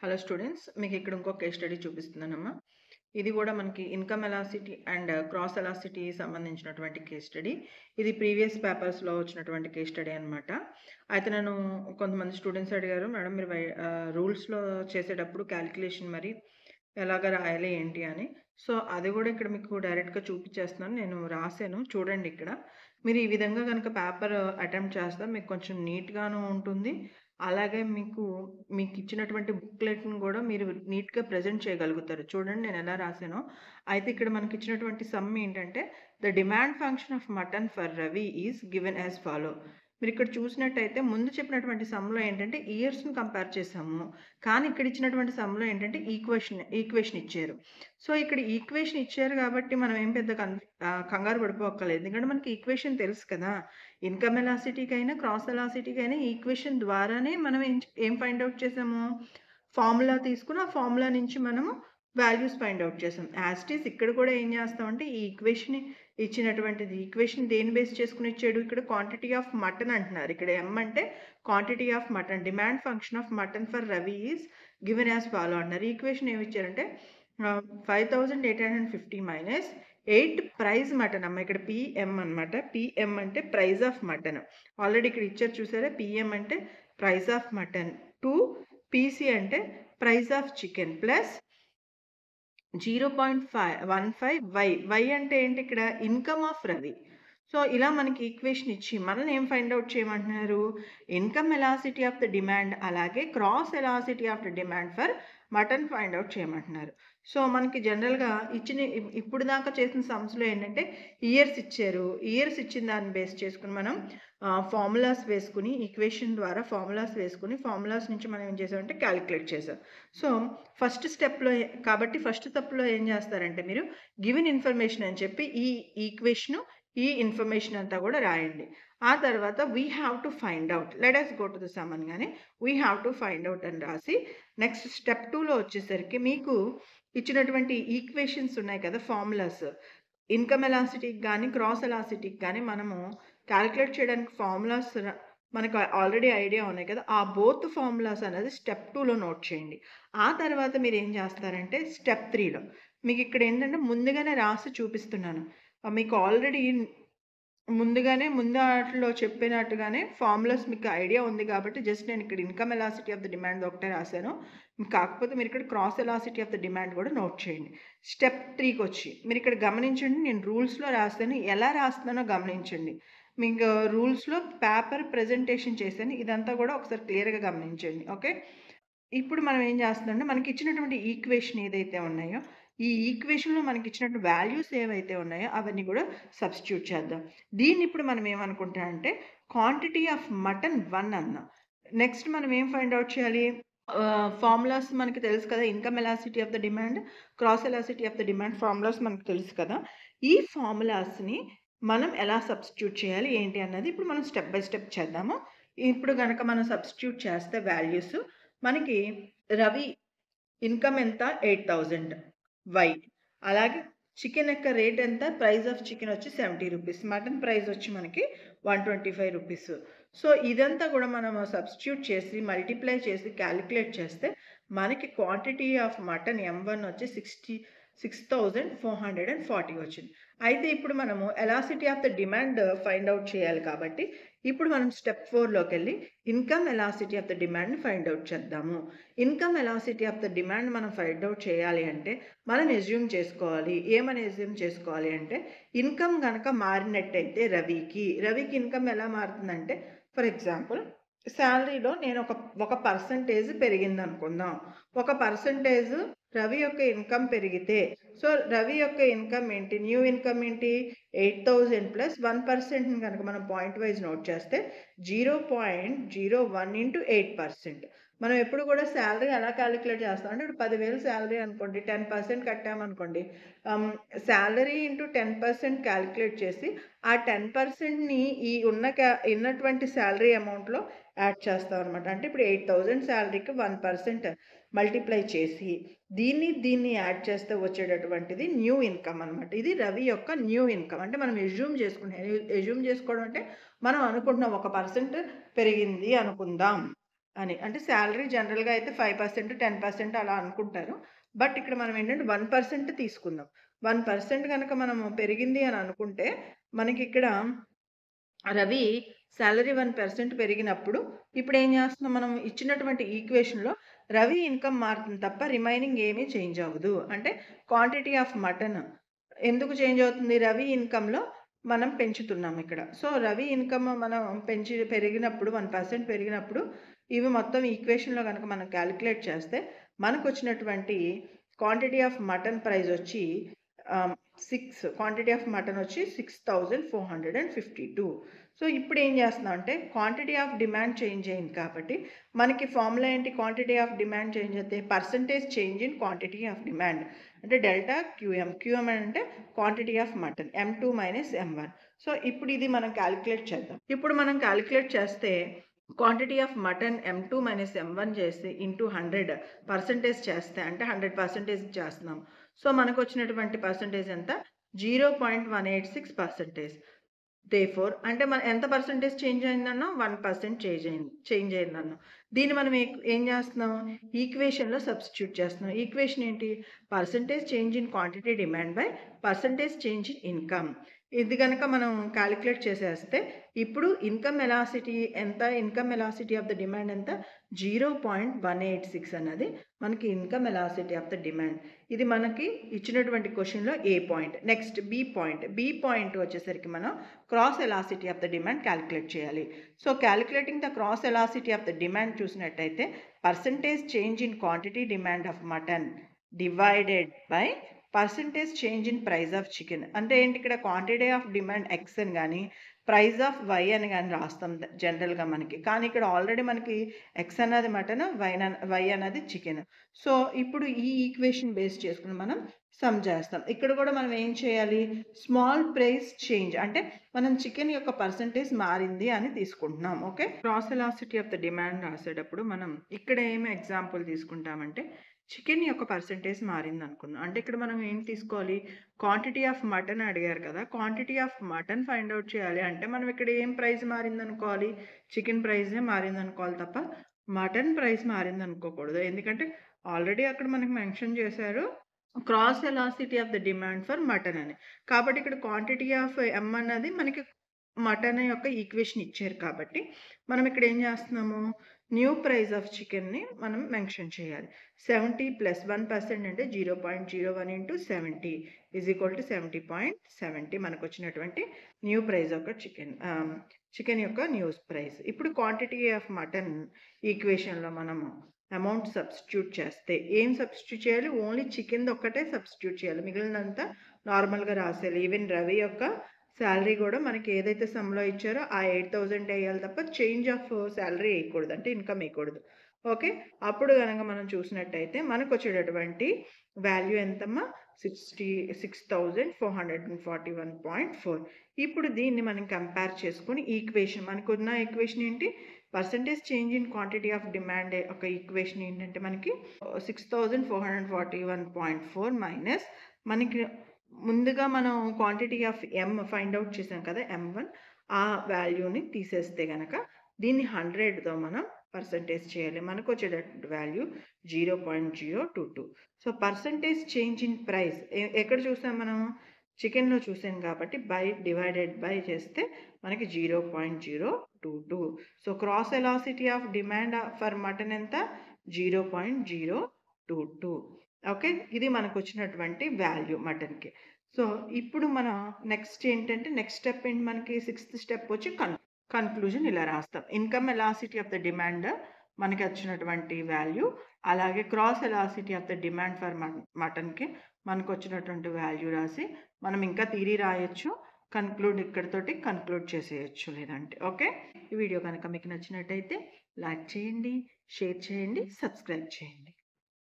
Hello students, మీకు ఇక్కడ ఇంకో కేస్ స్టడీ చూపిస్తున్నానమ్మా. ఇది కూడా మనకి income elasticity and cross elasticity సంబంధించినటువంటి కేస్ స్టడీ. ఇది ప్రీవియస్ పేపర్స్లో వచ్చినటువంటి కేస్ స్టడీ అనమాట. అయితే నేను కొంతమంది స్టూడెంట్స్ అడిగారు, మేడం మీరు రూల్స్లో చేసేటప్పుడు క్యాలిక్యులేషన్ మరి ఎలాగ రాయాలి ఏంటి అని. సో అది కూడా ఇక్కడ మీకు డైరెక్ట్గా చూపించేస్తున్నాను. నేను రాసాను చూడండి. ఇక్కడ మీరు ఈ విధంగా కనుక పేపర్ అటెంప్ట్ చేస్తే మీకు కొంచెం నీట్గాను ఉంటుంది. అలాగే మీకు ఇచ్చినటువంటి బుక్లెట్‌ని కూడా మీరు నీట్‌గా ప్రెజెంట్ చేయగలుగుతారు. చూడండి నేను ఎలా రాసానో. అయితే ఇక్కడ మనకి ఇచ్చినటువంటి సమ్ ఏంటంటే, the demand function of mutton for Ravi is given as follow. మీరు ఇక్కడ చూసినట్టయితే ముందు చెప్పినటువంటి సమ్‌లో ఏంటంటే ఇయర్స్‌ని కంపేర్ చేసాము. కానీ ఇక్కడ ఇచ్చినటువంటి సమ్‌లో ఏంటంటే ఈక్వేషన్ ఇచ్చారు. సో ఇక్కడ ఈక్వేషన్ ఇచ్చారు కాబట్టి మనం ఏం పెద్ద కంగారు పడిపోక్కర్లేదు. ఎందుకంటే మనకి ఈక్వేషన్ తెలుసు కదా! ఇన్కమ్ ఎలాసిటీకైనా, క్రాస్ ఎలాసిటీకైనా ఈక్వేషన్ ద్వారానే మనం ఏం ఫైండ్ ఔట్ చేసాము? ఫార్ములా తీసుకొని ఆ ఫార్ములా నుంచి మనము వాల్యూస్ ఫైండ్ ఔట్ చేసాం. యాజ్ ఇట్ ఈజ్ ఇక్కడ కూడా ఏం చేస్తామంటే ఈ ఈక్వేషన్ ఇచ్చినటువంటిది ఈక్వేషన్ దేన్ని బేస్ చేసుకుని ఇచ్చాడు? ఇక్కడ క్వాంటిటీ ఆఫ్ మటన్ అంటున్నారు. ఇక్కడ ఎం అంటే quantity of mutton, demand function of mutton for Ravi is given as follow అన్నారు. ఈక్వేషన్ ఏమి ఇచ్చారంటే 5850 మైనస్ 8 ప్రైజ్ మటన్ అమ్మ. ఇక్కడ పిఎం అనమాట. పిఎం అంటే ప్రైజ్ ఆఫ్ మటన్. ఆల్రెడీ ఇక్కడ ఇచ్చారు చూసారా? పిఎం అంటే ప్రైజ్ ఆఫ్ మటన్, 2 పీసీ అంటే price of chicken plus 0.15 y అంటే ఏంటి? ఇక్కడ ఇన్కమ్ ఆఫ్ రవి. సో ఇలా మనకి ఈక్వేషన్ ఇచ్చి మనల్ని ఏం ఫైండ్ అవుట్ చేయమంటున్నారు? Income elasticity of the demand అలాగే cross elasticity of the demand for mutton find out చేయమంటున్నారు. సో మనకి జనరల్గా ఇప్పుడు దాకా చేసిన సమ్స్లో ఏంటంటే ఇయర్స్ ఇచ్చారు. ఇయర్స్ ఇచ్చిన దాన్ని బేస్ చేసుకుని మనం ఫార్ములాస్ వేసుకుని ఈక్వేషన్ ద్వారా ఫార్ములాస్ వేసుకుని ఫార్ములాస్ నుంచి మనం ఏం చేసామంటే క్యాలిక్యులేట్ చేసాం. సో ఫస్ట్ స్టెప్లో కాబట్టి ఫస్ట్ స్టెప్లో ఏం చేస్తారంటే మీరు గివెన్ ఇన్ఫర్మేషన్ అని చెప్పి ఈ ఈక్వేషను ఈ ఇన్ఫర్మేషన్ అంతా కూడా రాయండి. ఆ తర్వాత we have to find out, let us go to the sum అనగానే we have to find out అని రాసి నెక్స్ట్ స్టెప్ 2లో వచ్చేసరికి మీకు ఇచ్చినటువంటి ఈక్వేషన్స్ ఉన్నాయి కదా, ఫార్ములాస్. ఇన్కమ్ ఎలాసిటీకి కానీ క్రాస్ ఎలాసిటీకి కానీ మనము క్యాలిక్యులేట్ చేయడానికి ఫార్ములాస్ మనకు ఆల్రెడీ ఐడియా ఉన్నాయి కదా, ఆ బోత్ ఫార్ములాస్ అనేది స్టెప్ 2లో నోట్ చేయండి. ఆ తర్వాత మీరు ఏం చేస్తారంటే స్టెప్ 3లో మీకు ఇక్కడ ఏంటంటే ముందుగానే రాసి చూపిస్తున్నాను. మీకు ఆల్రెడీ ముందు వాటిలో చెప్పినట్టుగానే ఫార్ములాస్ మీకు ఐడియా ఉంది కాబట్టి జస్ట్ నేను ఇక్కడ income elasticity of the demand ఒకటే రాశాను. కాకపోతే మీరు ఇక్కడ cross elasticity of the demand కూడా నోట్ చేయండి. స్టెప్ 3కి వచ్చి మీరు ఇక్కడ గమనించండి, నేను రూల్స్లో రాస్తాను, ఎలా రాస్తున్నానో గమనించండి. మీకు రూల్స్లో పేపర్ ప్రజెంటేషన్ చేశాను, ఇదంతా కూడా ఒకసారి క్లియర్గా గమనించండి. ఓకే, ఇప్పుడు మనం ఏం చేస్తున్నామంటే మనకి ఇచ్చినటువంటి ఈక్వేషన్ ఏదైతే ఉన్నాయో ఈ ఈక్వేషన్లో మనకి ఇచ్చినటువంటి వాల్యూస్ ఏవైతే ఉన్నాయో అవన్నీ కూడా సబ్స్టిట్యూట్ చేద్దాం. దీన్ని ఇప్పుడు మనం ఏమనుకుంటామంటే క్వాంటిటీ ఆఫ్ మటన్ 1 అన్నాం. నెక్స్ట్ మనం ఏం ఫైండ్ అవుట్ చేయాలి? ఫార్ములాస్ మనకి తెలుసు కదా, income elasticity of the demand, cross elasticity of the demand formulas మనకు తెలుసు కదా. ఈ ఫార్ములాస్ని మనం ఎలా సబ్స్టిట్యూట్ చేయాలి ఏంటి అన్నది ఇప్పుడు మనం స్టెప్ బై స్టెప్ చేద్దాము. ఇప్పుడు కనుక మనం సబ్స్టిట్యూట్ చేస్తే వాల్యూస్ మనకి రవి ఇన్కమ్ ఎంత? 8000. వై అలాగే చికెన్ యొక్క రేట్ ఎంత? ప్రైస్ ఆఫ్ చికెన్ వచ్చి 70 రూపీస్, మటన్ ప్రైస్ వచ్చి మనకి 125 రూపీస్. సో ఇదంతా కూడా మనం సబ్స్టిట్యూట్ చేసి మల్టిప్లై చేసి క్యాలిక్యులేట్ చేస్తే మనకి క్వాంటిటీ ఆఫ్ మటన్ M1 వచ్చి 6440 వచ్చింది. అయితే ఇప్పుడు మనము elasticity of the demand find out చేయాలి కాబట్టి ఇప్పుడు మనం స్టెప్ 4లోకి వెళ్ళి ఇన్కమ్ ఎలాసిటీ ఆఫ్ ద డిమాండ్ని ఫైండ్ అవుట్ చేద్దాము. Income elasticity of the demand మనం ఫైండ్ అవుట్ చేయాలి అంటే మనం ఎజ్యూమ్ చేసుకోవాలి. ఏమని ఎజ్యూమ్ చేసుకోవాలి అంటే ఇన్కమ్ కనుక మారినట్టయితే రవికి ఇన్కమ్ ఎలా మారుతుందంటే, ఫర్ ఎగ్జాంపుల్ శాలరీలో నేను ఒక పర్సంటేజ్ పెరిగింది అనుకుందాం. ఒక పర్సంటేజ్ రవి యొక్క ఇన్కమ్ పెరిగితే, సో రవి యొక్క ఇన్కమ్ ఏంటి? న్యూ ఇన్కమ్ ఏంటి? 8000 ప్లస్ 1% కనుక మనం పాయింట్ వైజ్ నోట్ చేస్తే 0.01 ఇంటూ 8%. మనం ఎప్పుడు కూడా శాలరీ ఎలా క్యాలిక్యులేట్ చేస్తాం అంటే, ఇప్పుడు 10,000 శాలరీ అనుకోండి, 10% కట్టామనుకోండి, శాలరీ ఇంటూ 10% క్యాలిక్యులేట్ చేసి ఆ 10%ని ఈ ఉన్నటువంటి శాలరీ అమౌంట్లో యాడ్ చేస్తాం అనమాట. అంటే ఇప్పుడు 8000 శాలరీకి 1% మల్టిప్లై చేసి దీన్ని యాడ్ చేస్తే వచ్చేటటువంటిది న్యూ ఇన్కమ్ అనమాట. ఇది రవి యొక్క న్యూ ఇన్కమ్. అంటే మనం ఎజ్యూమ్ చేసుకోవడం అంటే మనం అనుకుంటున్నాం 1% పెరిగింది అనుకుందాం. అని. అంటే సాలరీ జనరల్‌గా అయితే 5%, 10% అలా అనుకుంటారు. బట్ ఇక్కడ మనం ఏంటంటే 1% తీసుకుందాం. 1% గనక మనము పెరిగింది అని అనుకుంటే, మనకిక్కడ రవి సాలరీ 1% పెరిగినప్పుడు ఇప్పుడేం చేస్తున్నాం మనం ఇచ్చినటువంటి ఈక్వేషన్‌లో రవి ఇన్‌కమ్ మారుతుంది తప్ప రిమైనింగ్ ఏమీ చేంజ్ అవ్వదు. అంటే క్వాంటిటీ ఆఫ్ మటన్ ఎందుకు చేంజ్ అవుతుంది? రవి ఇన్‌కమ్‌లో మనం పెంచుతున్నాం ఇక్కడ. సో, రవి ఇన్‌కమ్ మనం పెరిగినప్పుడు 1% పెరిగినప్పుడు ఇవి మొత్తం ఈక్వేషన్‌లో గనక మనం కాలిక్యులేట్ చేస్తే మనకొచ్చినటువంటి క్వాంటిటీ ఆఫ్ మటన్ ప్రైస్ వచ్చి 6 క్వాంటిటీ ఆఫ్ మటన్ వచ్చి 6452. సో, ఇప్పుడు ఏం చేస్తున్నాం అంటే క్వాంటిటీ ఆఫ్ డిమాండ్ చేంజ్ అయింది కాబట్టి మనకి ఫార్ములా ఏంటి? క్వాంటిటీ ఆఫ్ డిమాండ్ చేంజ్ అయితే percentage change in quantity of demand అంటే డెల్టా క్యూఎం. క్యూఎం అంటే quantity of mutton M2 - M1. So, ఇప్పుడు ఇది మనం కాలిక్యులేట్ చేద్దాం. ఇప్పుడు మనం కాలిక్యులేట్ చేస్తే quantity of mutton M2 - M1 చేసి ఇంటూ 100% చేస్తే అంటే 100% చేస్తున్నాం. సో, మనకొచ్చినటువంటి పర్సెంటేజ్ ఎంత? 0.186%. దేర్‌ఫోర్ అంటే మనం ఎంత పర్సెంటేజ్ చేంజ్ అయిందన్నాం? 1% చేంజ్ అయిందన్నాం. దీన్ని మనం ఏం చేస్తున్నాం? ఈక్వేషన్‌లో సబ్స్టిట్యూట్ చేస్తున్నాం. ఈక్వేషన్ ఏంటి? Percentage change in quantity demand by percentage change in income. ఇది గనక మనం కాలిక్యులేట్ చేసేస్తే ఇప్పుడు ఇన్‌కమ్ ఎలాసిటీ ఎంత? Income elasticity of the demand ఎంత? 0.186 అన్నది మనకి income elasticity of the demand. ఇది మనకి ఇచ్చినటువంటి క్వెషన్‌లో A point. Next B point. B point వచ్చేసరికి మనం cross elasticity of the demand calculate చేయాలి. So, calculating the cross elasticity of the demand చూసినట్టయితే percentage change in quantity demand of mutton divided by percentage change in price of chicken. అంటే ఏంటి ఇక్కడ quantity of demand X అని కానీ price of why అని కానీ రాస్తాం జనరల్‌గా మనకి. కానీ ఇక్కడ ఆల్రెడీ మనకి ఎక్స్ అన్నది మటన్, వై అన్నది చికెన్. సో, ఇప్పుడు ఈ ఈక్వేషన్ బేస్ చేసుకొని మనం సమ్ చేస్తాం. ఇక్కడ కూడా మనం ఏం చేయాలి? స్మాల్ ప్రైస్ చేంజ్ అంటే మనం చికెన్ యొక్క పర్సెంటేజ్ మారింది అని తీసుకుంటున్నాం. Okay. Cross elasticity of the demand రాసేటప్పుడు మనం ఇక్కడ ఏమి ఎగ్జాంపుల్ తీసుకుంటామంటే చికెన్ యొక్క పర్సెంటేజ్ మారింది అనుకుందాం. అంటే ఇక్కడ మనం ఏం తీసుకోవాలి? క్వాంటిటీ ఆఫ్ మటన్ అడిగారు కదా! Quantity of mutton find out చేయాలి అంటే మనం ఇక్కడ ఏం ప్రైస్ మారిందనుకోవాలి? చికెన్ ప్రైజే మారిందనుకోవాలి తప్ప మటన్ ప్రైస్ మారిందనుకోకూడదు. ఎందుకంటే ఆల్రెడీ అక్కడ మనకి మెన్షన్ చేశారు cross elasticity of the demand for mutton అని. కాబట్టి ఇక్కడ క్వాంటిటీ ఆఫ్ M అన్నది మనకి మటన్ యొక్క ఈక్వేషన్ ఇచ్చారు కాబట్టి మనం ఇక్కడ ఏం చేస్తున్నాము? న్యూ ప్రైస్ ఆఫ్ చికెన్‌ని మనం మెన్షన్ చేయాలి. 70 + 1% అంటే 0.01 × 70 = 70.70 మనకొచ్చినటువంటి న్యూ ప్రైస్ యొక్క చికెన్ యొక్క న్యూ ప్రైస్. ఇప్పుడు క్వాంటిటీ ఆఫ్ మటన్ ఈక్వేషన్‌లో మనము అమౌంట్ సబ్స్టిట్యూట్ చేస్తే ఏం సబ్స్టిట్యూట్ చేయాలి? ఓన్లీ చికెన్‌ది ఒక్కటే సబ్స్టిట్యూట్ చేయాలి. మిగిలినంతా నార్మల్‌గా రాసేయాలి. ఈవెన్ రవి యొక్క సాలరీ కూడా మనకి ఏదైతే సమ్‌లో ఇచ్చారో ఆ 8000 ఎయ్యాలి తప్ప చేంజ్ ఆఫ్ సాలరీ ఎయకూడదు. అంటే ఇన్‌కమ్ ఎయకూడదు. ఓకే. అప్పుడు గనక మనం చూసినట్టయితే మనకొచ్చేటటువంటి వాల్యూ ఎంతమ్మా? 66,441.4. ఇప్పుడు దీన్ని మనం కంపేర్ చేసుకొని ఈక్వేషన్ మనకున్న ఈక్వేషన్ ఏంటి? Percentage change in quantity of demand ఒక ఈక్వేషన్ ఏంటంటే మనకి 6441.4 మైనస్ మనకి ముందుగా మనం quantity of M find out చేసాం కదా! M1 ఆ వాల్యూని తీసేస్తే గనక దీన్ని 100తో మనం పర్సెంటేజ్ చేయాలి. మనకొచ్చేటటువంటి value 0.022. So, percentage change in price ఎక్కడ చూసాం మనం? చికెన్‌లో చూసాం కాబట్టి డివైడెడ్ బై చేస్తే మనకి 0.022. So, cross elasticity of demand for mutton ఎంత? 0.022. ఓకే. ఇది మనకొచ్చినటువంటి వాల్యూ మటన్‌కి. సో, ఇప్పుడు మనం నెక్స్ట్ స్టెప్ ఏంటి మనకి? సిక్స్త్ స్టెప్ వచ్చి కన్క్లూజన్ ఇలా రాస్తాం. Income elasticity of the demand మనకి వచ్చినటువంటి వాల్యూ, అలాగే cross elasticity of the demand for మటన్‌కి మనకొచ్చినటువంటి వాల్యూ రాసి మనం ఇంకా థియరీ రాయొచ్చు. ఇక్కడితోటి కన్క్లూడ్ చేసేయొచ్చు లేదంటే. ఓకే. ఈ వీడియో కనుక మీకు నచ్చినట్టయితే లైక్ చేయండి, షేర్ చేయండి, సబ్స్క్రైబ్ చేయండి.